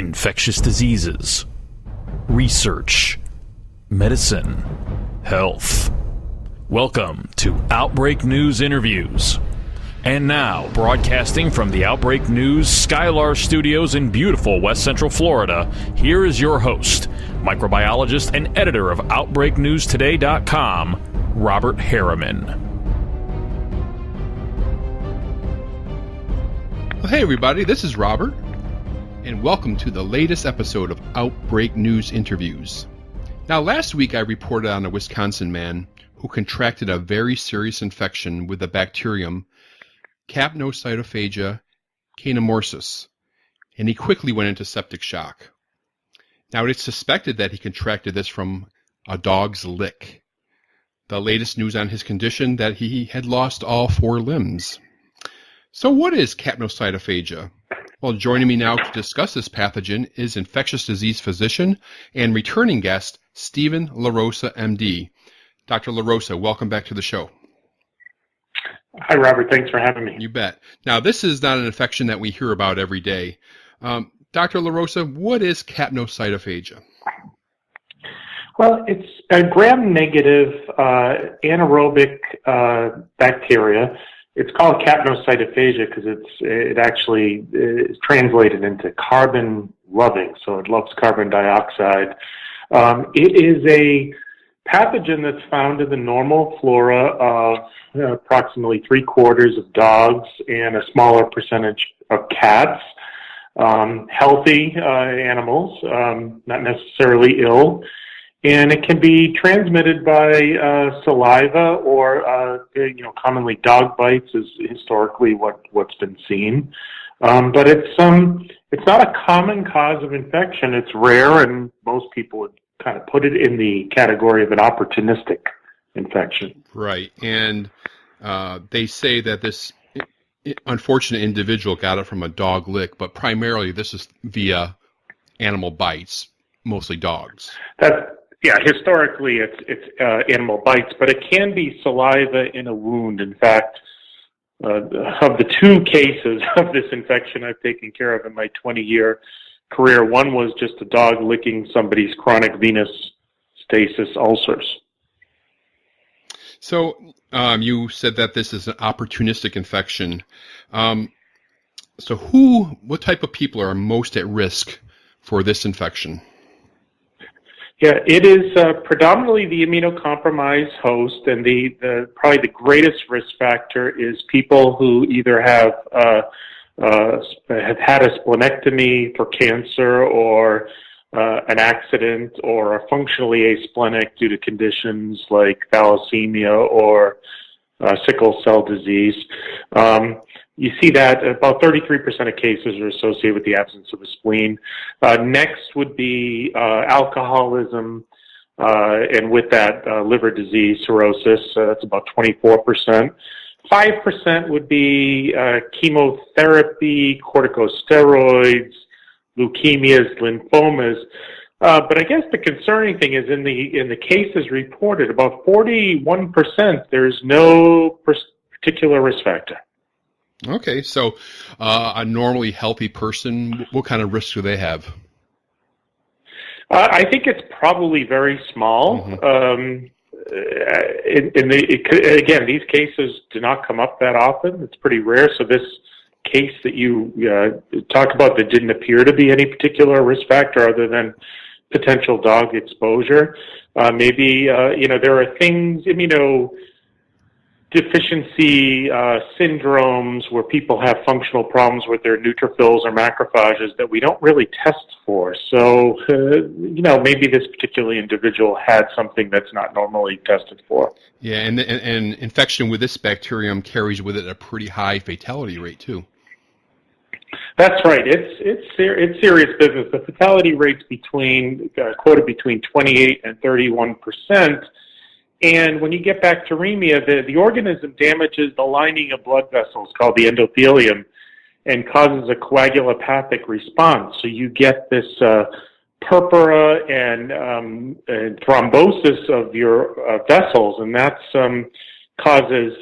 infectious diseases, research, medicine, health. Welcome to Outbreak News Interviews. And now, broadcasting from the Outbreak News Skylar Studios in beautiful West Central Florida, here is your host, microbiologist and editor of OutbreakNewsToday.com, Robert Harriman. Well, hey everybody, this is Robert, and welcome to the latest episode of Outbreak News Interviews. Now, last week I reported on a Wisconsin man who contracted a very serious infection with the bacterium Capnocytophaga canimorsus, and he quickly went into septic shock. Now, it's suspected that he contracted this from a dog's lick. The latest news on his condition that he had lost all 4 limbs. So what is capnocytophaga? Well, joining me now to discuss this pathogen is infectious disease physician and returning guest, Stephen LaRosa, MD. Dr. LaRosa, welcome back to the show. Hi, Robert. Thanks for having me. You bet. Now, this is not an infection that we hear about every day. Dr. LaRosa, what is capnocytophaga? Well, it's a gram-negative anaerobic bacteria. It's called capnocytophaga because it actually is translated into carbon-loving, so it loves carbon dioxide. It is a pathogen that's found in the normal flora of approximately 3/4 of dogs and a smaller percentage of cats. Healthy animals, not necessarily ill. And it can be transmitted by saliva or, commonly dog bites is historically what's been seen. But it's not a common cause of infection. It's rare, and most people would kind of put it in the category of an opportunistic infection. Right, and they say that this unfortunate individual got it from a dog lick, but primarily this is via animal bites, mostly dogs. Historically it's animal bites, but it can be saliva in a wound. In fact, of the 2 cases of this infection I've taken care of in my 20-year career, one was just a dog licking somebody's chronic venous stasis ulcers. So you said that this is an opportunistic infection. So what type of people are most at risk for this infection? Yeah, it is predominantly the immunocompromised host, and probably the greatest risk factor is people who either have had a splenectomy for cancer or an accident, or are functionally asplenic due to conditions like thalassemia or sickle cell disease. You see that about 33% of cases are associated with the absence of a spleen. Next would be alcoholism, and with that, liver disease, cirrhosis. That's about 24%. 5% would be chemotherapy, corticosteroids, leukemias, lymphomas. But I guess the concerning thing is in the cases reported, about 41%, there's no particular risk factor. Okay, so a normally healthy person, what kind of risks do they have? I think it's probably very small. Mm-hmm. Again, these cases do not come up that often. It's pretty rare. So this case that you talk about, that didn't appear to be any particular risk factor other than potential dog exposure. Maybe there are things, immunodeficiency syndromes where people have functional problems with their neutrophils or macrophages that we don't really test for. So, maybe this particular individual had something that's not normally tested for. Yeah, and infection with this bacterium carries with it a pretty high fatality rate too. That's right. It's serious business. The fatality rate's quoted between 28 and 31%. And when you get bacteremia, the organism damages the lining of blood vessels called the endothelium and causes a coagulopathic response. So you get this purpura and thrombosis of your vessels, and that causes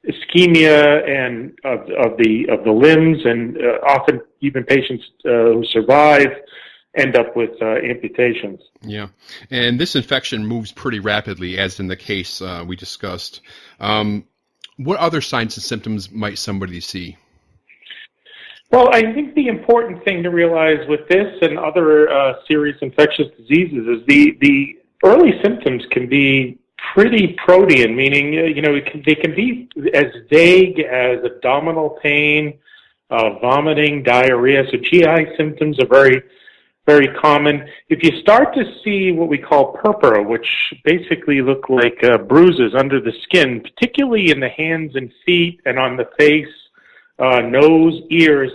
ischemia and of the limbs, and often even patients who survive end up with amputations. Yeah, and this infection moves pretty rapidly, as in the case we discussed. What other signs and symptoms might somebody see? Well, I think the important thing to realize with this and other serious infectious diseases is the early symptoms can be pretty protean, meaning, they can be as vague as abdominal pain, vomiting, diarrhea. So GI symptoms are very, very common. If you start to see what we call purpura, which basically look like bruises under the skin, particularly in the hands and feet and on the face, nose, ears,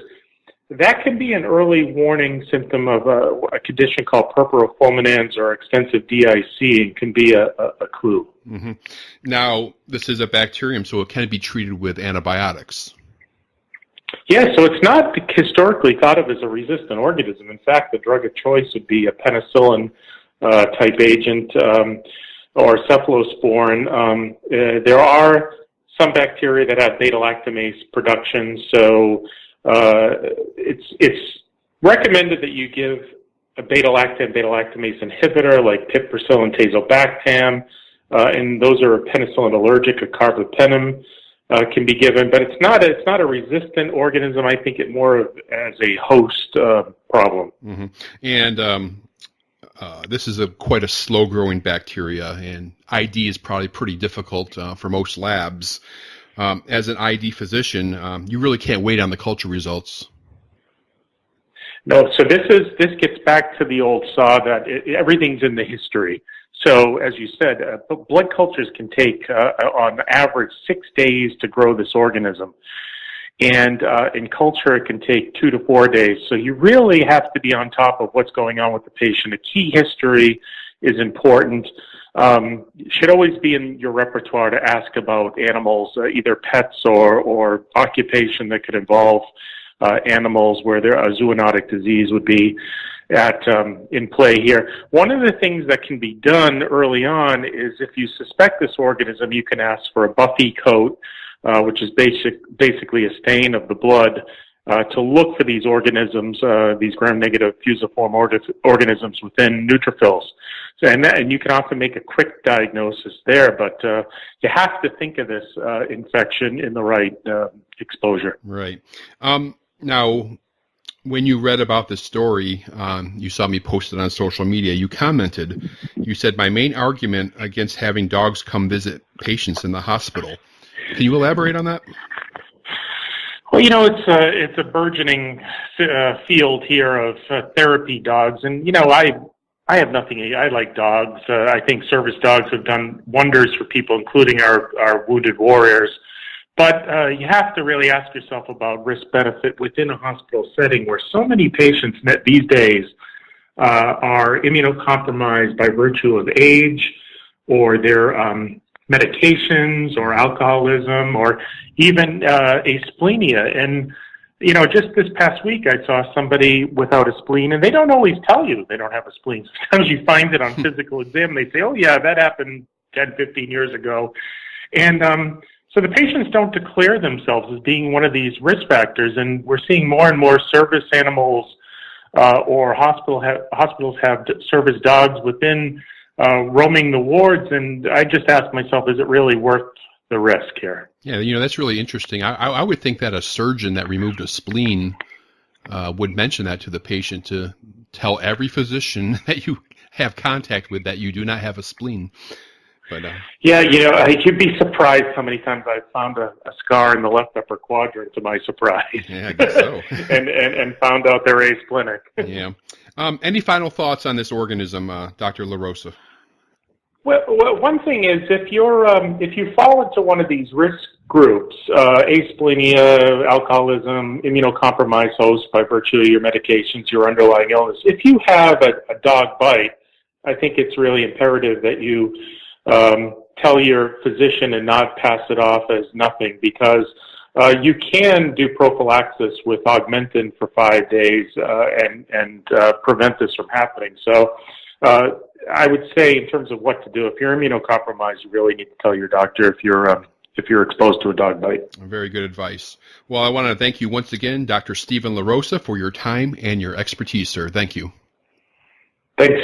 that can be an early warning symptom of a condition called purpura fulminans or extensive DIC, and can be a clue. Mm-hmm. Now, this is a bacterium, so it can be treated with antibiotics. Yeah, so it's not historically thought of as a resistant organism. In fact, the drug of choice would be a penicillin type agent or cephalosporin. There are some bacteria that have beta-lactamase production, so it's recommended that you give a beta-lactam, beta-lactamase inhibitor like piperacillin and tazobactam, and those are penicillin allergic, a carbapenem can be given, but it's not a resistant organism. I think it more of as a host problem. Mm-hmm. And this is quite a slow-growing bacteria, and ID is probably pretty difficult for most labs. As an ID physician, you really can't wait on the culture results. No, so this gets back to the old saw that everything's in the history. So as you said, blood cultures can take on average 6 days to grow this organism. And in culture, it can take 2 to 4 days. So you really have to be on top of what's going on with the patient. A key history is important. It should always be in your repertoire to ask about animals, either pets or occupation that could involve animals where a zoonotic disease would be in play here. One of the things that can be done early on is if you suspect this organism, you can ask for a Buffy coat, which is basically a stain of the blood, to look for these organisms, these gram-negative fusiform organisms within neutrophils. So, and you can often make a quick diagnosis there, but you have to think of this infection in the right exposure. Right. Now, when you read about this story, you saw me post it on social media, you commented, you said, "My main argument against having dogs come visit patients in the hospital." Can you elaborate on that? Well, it's a burgeoning field here of therapy dogs, and I have nothing. I like dogs. I think service dogs have done wonders for people, including our wounded warriors. But you have to really ask yourself about risk-benefit within a hospital setting where so many patients these days are immunocompromised by virtue of age or their medications or alcoholism or even asplenia. And, just this past week I saw somebody without a spleen, and they don't always tell you they don't have a spleen. Sometimes you find it on physical exam. They say, oh, yeah, that happened 10, 15 years ago. And so the patients don't declare themselves as being one of these risk factors, and we're seeing more and more service animals or hospitals have service dogs within roaming the wards, and I just ask myself, is it really worth the risk here? Yeah, that's really interesting. I would think that a surgeon that removed a spleen would mention that to the patient, to tell every physician that you have contact with that you do not have a spleen. But yeah, you'd be surprised how many times I've found a scar in the left upper quadrant, to my surprise. Yeah, I guess so. and found out they're asplenic. Yeah. Any final thoughts on this organism, Dr. LaRosa? Well, one thing is if you fall into one of these risk groups, asplenia, alcoholism, immunocompromised host by virtue of your medications, your underlying illness, if you have a dog bite, I think it's really imperative that you tell your physician and not pass it off as nothing, because you can do prophylaxis with Augmentin for 5 days and prevent this from happening. So I would say, in terms of what to do, if you're immunocompromised, you really need to tell your doctor if if you're exposed to a dog bite. Very good advice. Well, I want to thank you once again, Dr. Stephen LaRosa, for your time and your expertise, sir. Thank you. Thanks.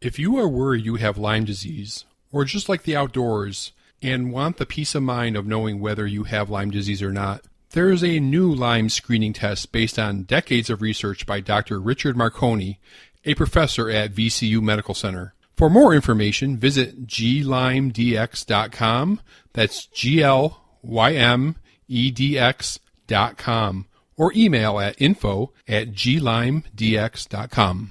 If you are worried you have Lyme disease, or just like the outdoors, and want the peace of mind of knowing whether you have Lyme disease or not, there is a new Lyme screening test based on decades of research by Dr. Richard Marconi, a professor at VCU Medical Center. For more information, visit glymedx.com. That's glymedx.com. Or email at info@glymedx.com.